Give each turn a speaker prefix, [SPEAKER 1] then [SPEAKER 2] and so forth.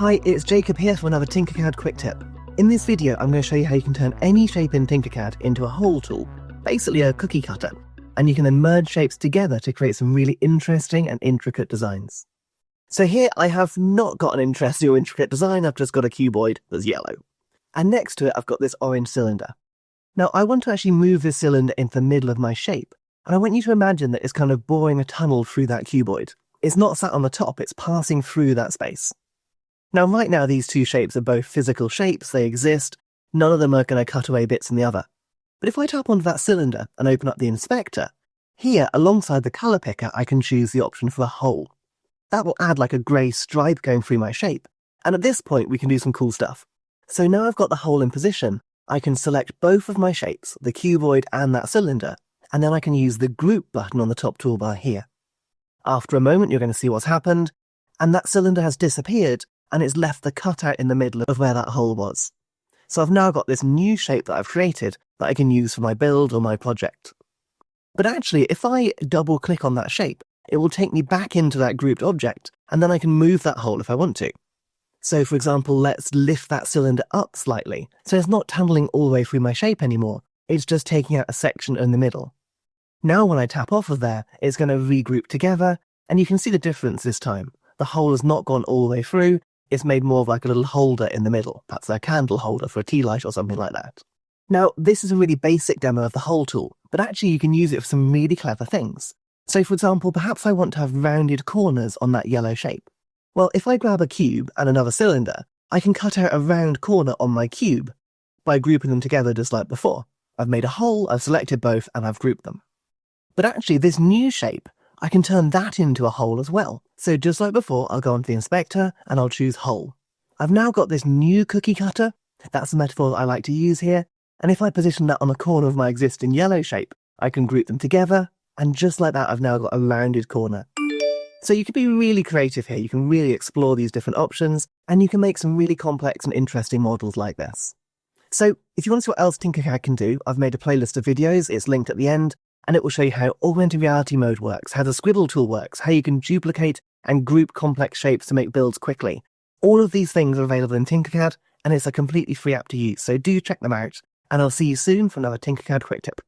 [SPEAKER 1] Hi, it's Jacob here for another Tinkercad QuickTip. In this video, I'm going to show you how you can turn any shape in Tinkercad into a hole tool, basically a cookie cutter, and you can then merge shapes together to create some really interesting and intricate designs. So here I have not got an interesting or intricate design, I've just got a cuboid that's yellow. And next to it, I've got this orange cylinder. Now I want to actually move this cylinder into the middle of my shape, and I want you to imagine that it's kind of boring a tunnel through that cuboid. It's not sat on the top, it's passing through that space. Now right now these two shapes are both physical shapes, they exist, none of them are going to cut away bits from the other. But if I tap onto that cylinder and open up the inspector, here alongside the colour picker I can choose the option for a hole. That will add like a grey stripe going through my shape, and at this point we can do some cool stuff. So now I've got the hole in position, I can select both of my shapes, the cuboid and that cylinder, and then I can use the group button on the top toolbar here. After a moment you're going to see what's happened, and that cylinder has disappeared and it's left the cutout in the middle of where that hole was. So I've now got this new shape that I've created that I can use for my build or my project. But actually, if I double click on that shape, it will take me back into that grouped object, and then I can move that hole if I want to. So for example, let's lift that cylinder up slightly, so it's not tunneling all the way through my shape anymore, it's just taking out a section in the middle. Now when I tap off of there, it's going to regroup together, and you can see the difference this time. The hole has not gone all the way through, it's made more of like a little holder in the middle. That's a candle holder for a tea light or something like that. Now, this is a really basic demo of the hole tool, but actually you can use it for some really clever things. So for example, perhaps I want to have rounded corners on that yellow shape. Well, if I grab a cube and another cylinder, I can cut out a round corner on my cube by grouping them together just like before. I've made a hole, I've selected both, and I've grouped them. But actually, this new shape, I can turn that into a hole as well. So just like before, I'll go onto the inspector and I'll choose hole. I've now got this new cookie cutter. That's the metaphor that I like to use here. And if I position that on the corner of my existing yellow shape, I can group them together. And just like that, I've now got a rounded corner. So you can be really creative here. You can really explore these different options, and you can make some really complex and interesting models like this. So if you want to see what else Tinkercad can do, I've made a playlist of videos. It's linked at the end. And it will show you how augmented reality mode works, how the scribble tool works, how you can duplicate and group complex shapes to make builds quickly. All of these things are available in Tinkercad, and it's a completely free app to use, so do check them out, and I'll see you soon for another Tinkercad QuickTip.